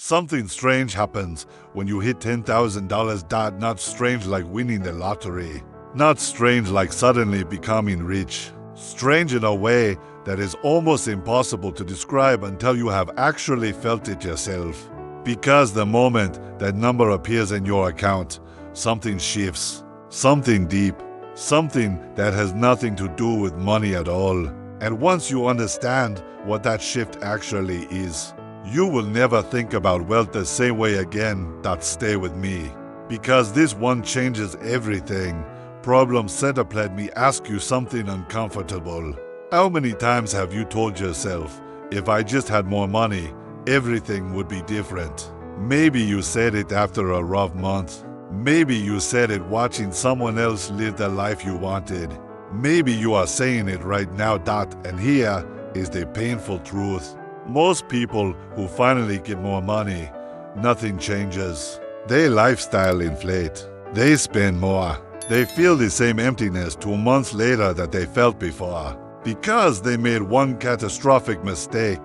Something strange happens when you hit $10,000. Not strange like winning the lottery. Not strange like suddenly becoming rich. Strange in a way that is almost impossible to describe until you have actually felt it yourself. Because the moment that number appears in your account, something shifts. Something deep. Something that has nothing to do with money at all. And once you understand what that shift actually is, you will never think about wealth the same way again. Stay with me. Because this one changes everything. Problem setup. Let me ask you something uncomfortable. How many times have you told yourself, if I just had more money, everything would be different? Maybe you said it after a rough month. Maybe you said it watching someone else live the life you wanted. Maybe you are saying it right now. And here is the painful truth. Most people who finally get more money, nothing changes. Their lifestyle inflate. They spend more. They feel the same emptiness 2 months later that they felt before. Because they made one catastrophic mistake.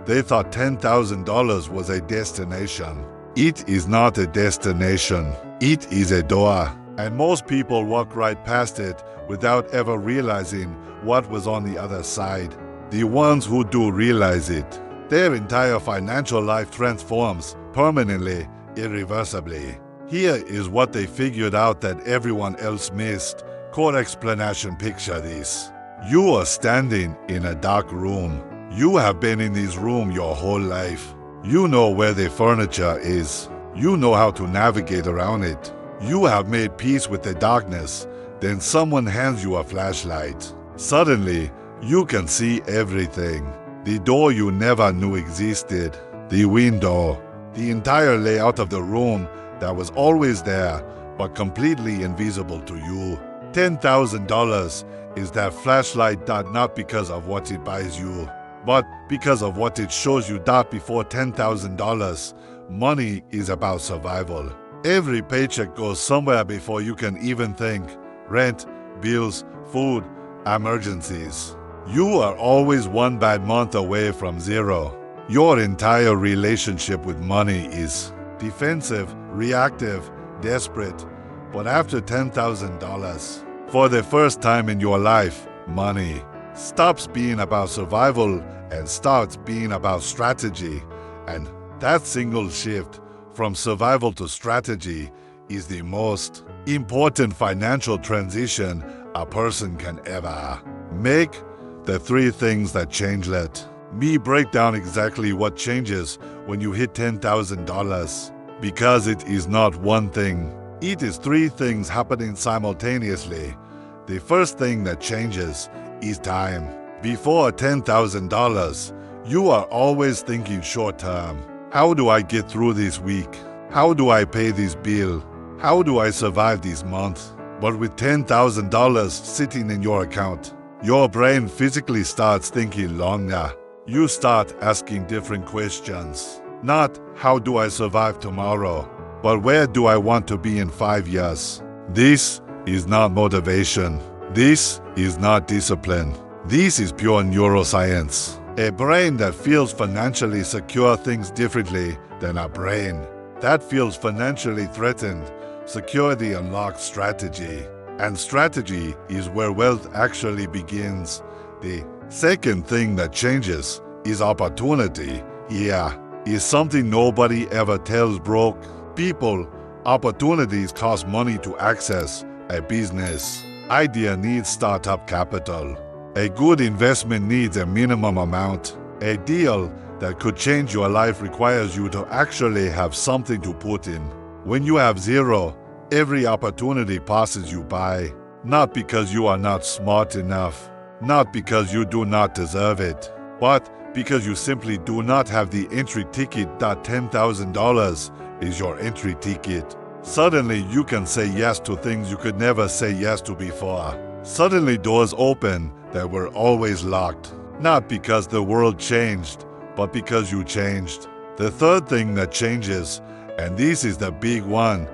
They thought $10,000 was a destination. It is not a destination. It is a door. And most people walk right past it without ever realizing what was on the other side. The ones who do realize it, their entire financial life transforms permanently, irreversibly. Here is what they figured out that everyone else missed. Core explanation. Picture this. You are standing in a dark room. You have been in this room your whole life. You know where the furniture is. You know how to navigate around it. You have made peace with the darkness. Then someone hands you a flashlight. Suddenly, you can see everything. The door you never knew existed. The window. The entire layout of the room that was always there, but completely invisible to you. $10,000 is that flashlight. Not because of what it buys you, but because of what it shows you. Before $10,000, money is about survival. Every paycheck goes somewhere before you can even think. Rent, bills, food, emergencies. You are always one bad month away from zero. Your entire relationship with money is defensive, reactive, desperate. But after $10,000, for the first time in your life, money stops being about survival and starts being about strategy. And that single shift from survival to strategy is the most important financial transition a person can ever make. The 3 things that change. Let me break down exactly what changes when you hit $10,000. Because it is not one thing. It is 3 things happening simultaneously. The first thing that changes is time. Before $10,000, you are always thinking short term. How do I get through this week? How do I pay this bill? How do I survive this month? But with $10,000 sitting in your account, your brain physically starts thinking longer. You start asking different questions. Not how do I survive tomorrow, but where do I want to be in 5 years? This is not motivation. This is not discipline. This is pure neuroscience. A brain that feels financially secure thinks differently than a brain that feels financially threatened. Security unlocks strategy. And strategy is where wealth actually begins. The second thing that changes is opportunity. Here is something nobody ever tells broke people. Opportunities cost money to access. A business idea needs startup capital. A good investment needs a minimum amount. A deal that could change your life requires you to actually have something to put in. When you have zero, every opportunity passes you by. Not because you are not smart enough, not because you do not deserve it, but because you simply do not have the entry ticket. $10,000 is your entry ticket. Suddenly you can say yes to things you could never say yes to before. Suddenly doors open that were always locked. Not because the world changed, but because you changed. The third thing that changes, and this is the big one,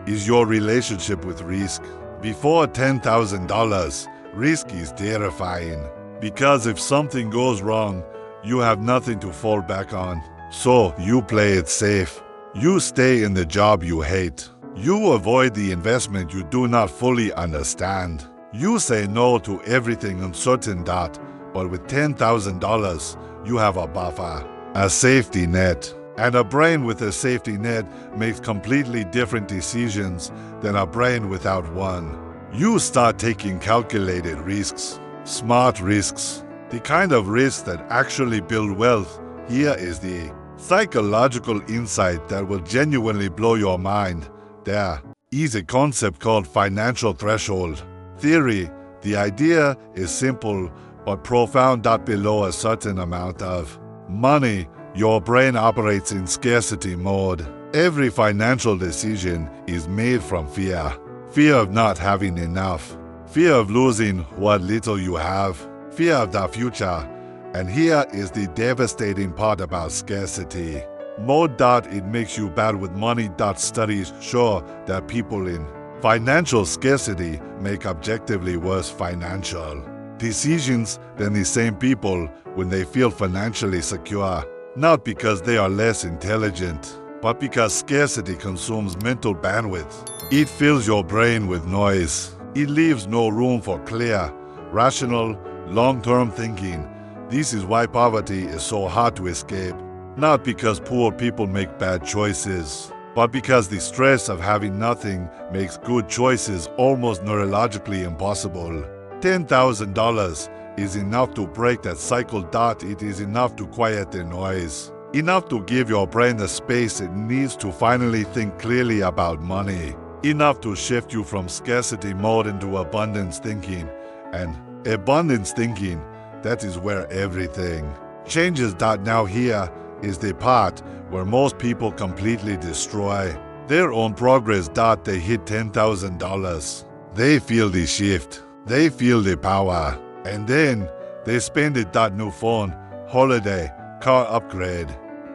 is your relationship with risk. Before $10,000, risk is terrifying. Because if something goes wrong, you have nothing to fall back on. So you play it safe. You stay in the job you hate. You avoid the investment you do not fully understand. You say no to everything uncertain that, but with $10,000, you have a buffer, a safety net. And a brain with a safety net makes completely different decisions than a brain without one. You start taking calculated risks, smart risks, the kind of risks that actually build wealth. Here is the psychological insight that will genuinely blow your mind. There is a concept called financial threshold theory. The idea is simple but profound that below a certain amount of money, your brain operates in scarcity mode. Every financial decision is made from fear. Fear of not having enough. Fear of losing what little you have. Fear of the future. And here is the devastating part about scarcity mode. It makes you bad with money. Studies show that people in financial scarcity make objectively worse financial decisions than the same people when they feel financially secure. Not because they are less intelligent, but because scarcity consumes mental bandwidth. It fills your brain with noise. It leaves no room for clear, rational, long-term thinking. This is why poverty is so hard to escape. Not because poor people make bad choices, but because the stress of having nothing makes good choices almost neurologically impossible. $10,000 is enough to break that cycle. It is enough to quiet the noise. Enough to give your brain the space it needs to finally think clearly about money. Enough to shift you from scarcity mode into abundance thinking. And abundance thinking, that is where everything changes. Now here is the part where most people completely destroy their own progress. They hit $10,000. They feel the shift. They feel the power. And then they spend it. New phone, holiday, car upgrade,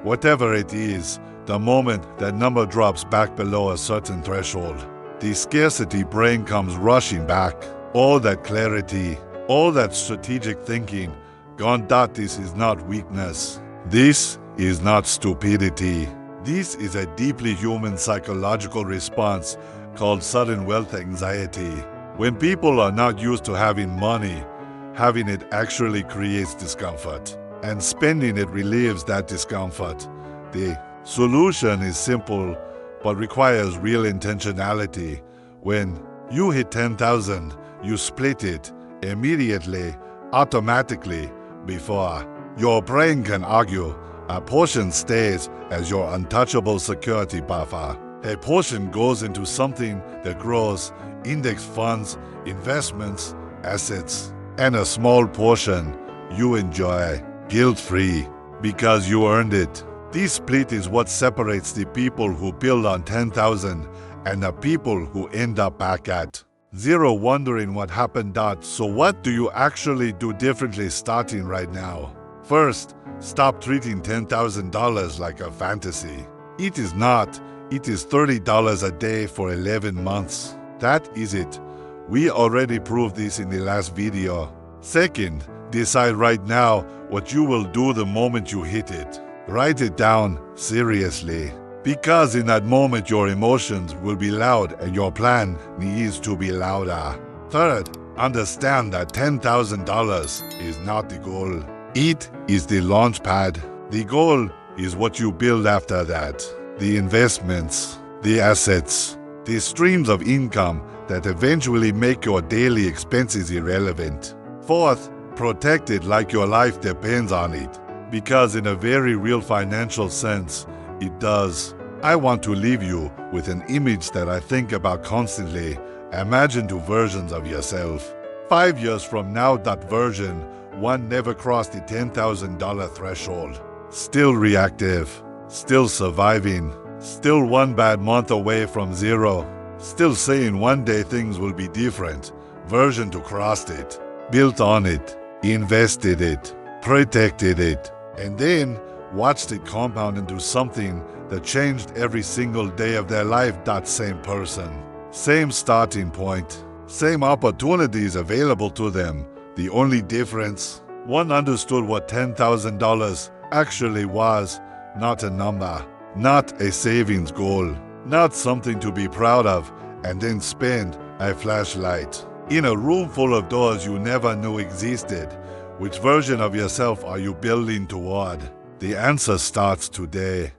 whatever it is. The moment that number drops back below a certain threshold, the scarcity brain comes rushing back. All that clarity, all that strategic thinking, gone. This is not weakness. This is not stupidity. This is a deeply human psychological response called sudden wealth anxiety. When people are not used to having money, having it actually creates discomfort, and spending it relieves that discomfort. The solution is simple, but requires real intentionality. When you hit 10,000, you split it immediately, automatically, before your brain can argue. A portion stays as your untouchable security buffer. A portion goes into something that grows, index funds, investments, assets, and a small portion you enjoy, guilt-free, because you earned it. This split is what separates the people who build on 10,000 and the people who end up back at zero, wondering what happened. So what do you actually do differently starting right now? First, stop treating $10,000 like a fantasy. It is not. It is $30 a day for 11 months. That is it. We already proved this in the last video. Second, decide right now what you will do the moment you hit it. Write it down seriously. Because in that moment your emotions will be loud and your plan needs to be louder. Third, understand that $10,000 is not the goal. It is the launch pad. The goal is what you build after that. The investments, the assets, the streams of income that eventually make your daily expenses irrelevant. Fourth, protect it like your life depends on it. Because in a very real financial sense, it does. I want to leave you with an image that I think about constantly. Imagine two versions of yourself. 5 years from now, that version, one never crossed the $10,000 threshold. Still reactive, still surviving, still one bad month away from zero, still saying one day things will be different. Version 2 crossed it, built on it, invested it, protected it, and then watched it compound into something that changed every single day of their life. That same person, same starting point, same opportunities available to them. The only difference, one understood what $10,000 actually was, not a number, not a savings goal, not something to be proud of and then spend a flashlight. In a room full of doors you never knew existed, which version of yourself are you building toward? The answer starts today.